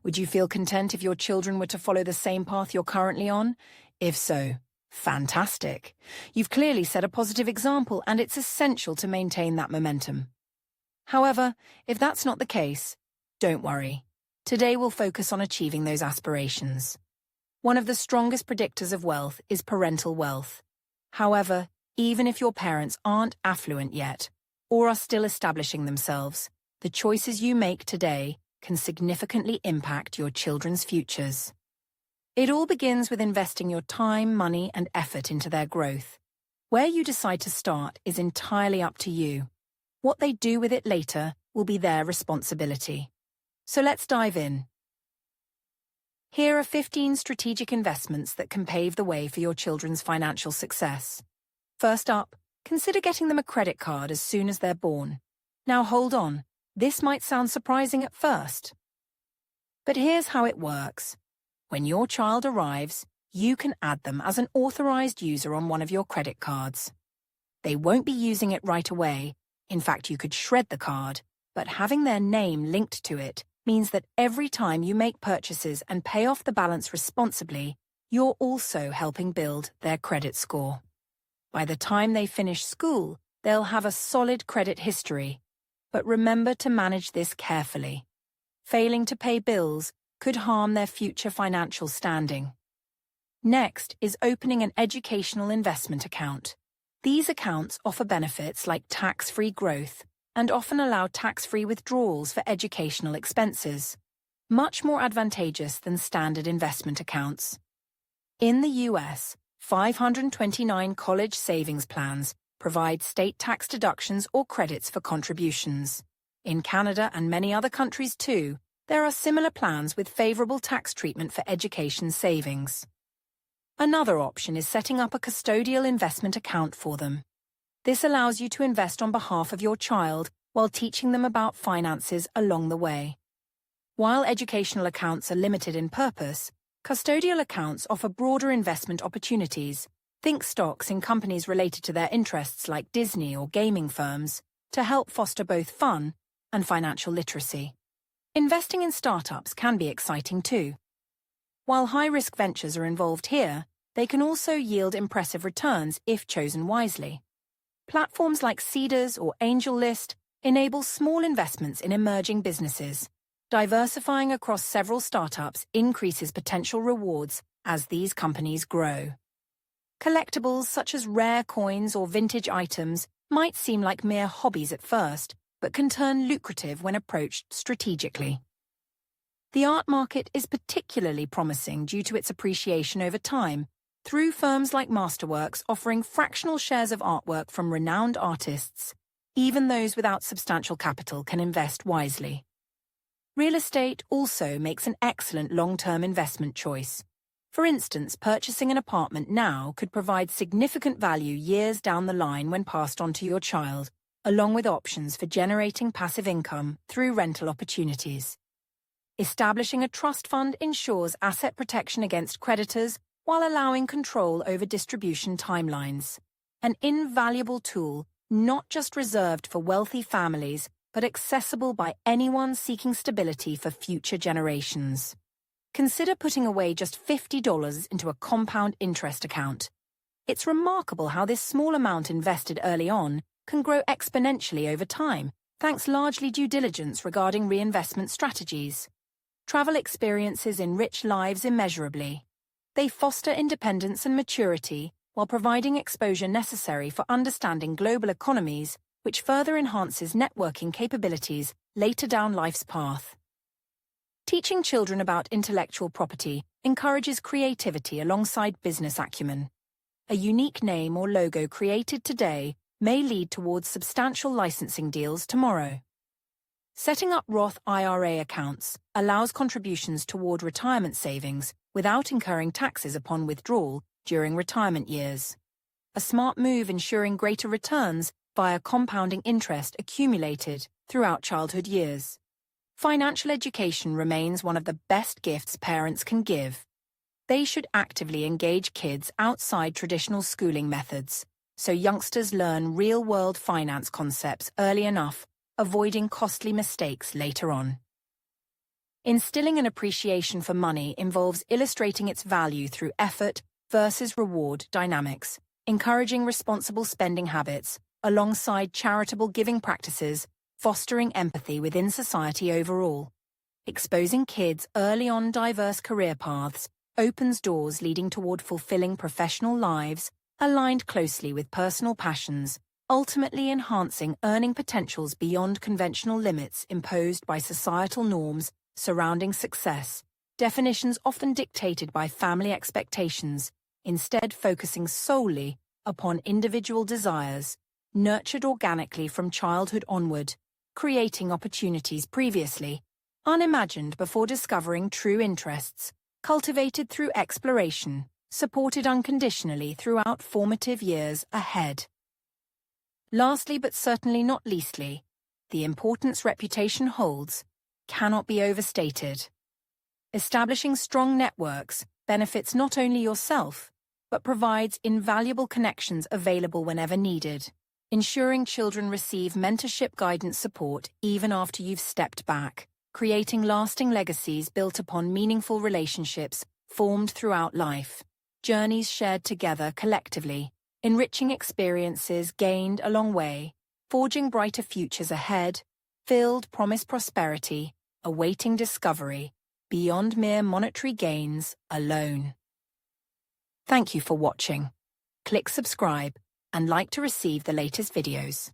Would you feel content if your children were to follow the same path you're currently on? If so, fantastic. You've clearly set a positive example, and it's essential to maintain that momentum. However, if that's not the case, don't worry. Today we'll focus on achieving those aspirations. One of the strongest predictors of wealth is parental wealth. However, even if your parents aren't affluent yet, or are still establishing themselves, the choices you make today can significantly impact your children's futures. It all begins with investing your time, money, and effort into their growth. Where you decide to start is entirely up to you. What they do with it later will be their responsibility. So let's dive in. Here are 15 strategic investments that can pave the way for your children's financial success. First up, consider getting them a credit card as soon as they're born. Now hold on, this might sound surprising at first. But here's how it works. When your child arrives, you can add them as an authorized user on one of your credit cards. They won't be using it right away. In fact, you could shred the card, but having their name linked to it means that every time you make purchases and pay off the balance responsibly, you're also helping build their credit score. By the time they finish school, they'll have a solid credit history. But remember to manage this carefully. Failing to pay bills could harm their future financial standing. Next is opening an educational investment account. These accounts offer benefits like tax-free growth and often allow tax-free withdrawals for educational expenses, much more advantageous than standard investment accounts. In the US, 529 college savings plans provide state tax deductions or credits for contributions. In Canada and many other countries too, there are similar plans with favorable tax treatment for education savings. Another option is setting up a custodial investment account for them. This allows you to invest on behalf of your child while teaching them about finances along the way. While educational accounts are limited in purpose, custodial accounts offer broader investment opportunities. Think stocks in companies related to their interests like Disney or gaming firms to help foster both fun and financial literacy. Investing in startups can be exciting too. While high-risk ventures are involved here, they can also yield impressive returns if chosen wisely. Platforms like Seedrs or AngelList enable small investments in emerging businesses. Diversifying across several startups increases potential rewards as these companies grow. Collectibles such as rare coins or vintage items might seem like mere hobbies at first, but can turn lucrative when approached strategically. The art market is particularly promising due to its appreciation over time, through firms like Masterworks offering fractional shares of artwork from renowned artists. Even those without substantial capital can invest wisely. Real estate also makes an excellent long-term investment choice. For instance, purchasing an apartment now could provide significant value years down the line when passed on to your child, along with options for generating passive income through rental opportunities. Establishing a trust fund ensures asset protection against creditors while allowing control over distribution timelines. An invaluable tool not just reserved for wealthy families, but accessible by anyone seeking stability for future generations. Consider putting away just $50 into a compound interest account. It's remarkable how this small amount invested early on can grow exponentially over time, thanks largely due diligence regarding reinvestment strategies. Travel experiences enrich lives immeasurably. They foster independence and maturity while providing exposure necessary for understanding global economies, which further enhances networking capabilities later down life's path. Teaching children about intellectual property encourages creativity alongside business acumen. A unique name or logo created today may lead towards substantial licensing deals tomorrow. Setting up Roth IRA accounts allows contributions toward retirement savings without incurring taxes upon withdrawal during retirement years. A smart move ensuring greater returns via compounding interest accumulated throughout childhood years. Financial education remains one of the best gifts parents can give. They should actively engage kids outside traditional schooling methods, so youngsters learn real-world finance concepts early enough, avoiding costly mistakes later on. Instilling an appreciation for money involves illustrating its value through effort versus reward dynamics, encouraging responsible spending habits, alongside charitable giving practices, fostering empathy within society overall. Exposing kids early on diverse career paths opens doors leading toward fulfilling professional lives aligned closely with personal passions, ultimately enhancing earning potentials beyond conventional limits imposed by societal norms surrounding success, definitions often dictated by family expectations, instead focusing solely upon individual desires, nurtured organically from childhood onward, creating opportunities previously unimagined before discovering true interests, cultivated through exploration, supported unconditionally throughout formative years ahead. Lastly, but certainly not leastly, the importance reputation holds cannot be overstated. Establishing strong networks benefits not only yourself, but provides invaluable connections available whenever needed, ensuring children receive mentorship guidance support even after you've stepped back, creating lasting legacies built upon meaningful relationships formed throughout life, journeys shared together collectively, enriching experiences gained along the way, forging brighter futures ahead, filled promise prosperity, awaiting discovery, beyond mere monetary gains alone. Thank you for watching. Click subscribe and like to receive the latest videos.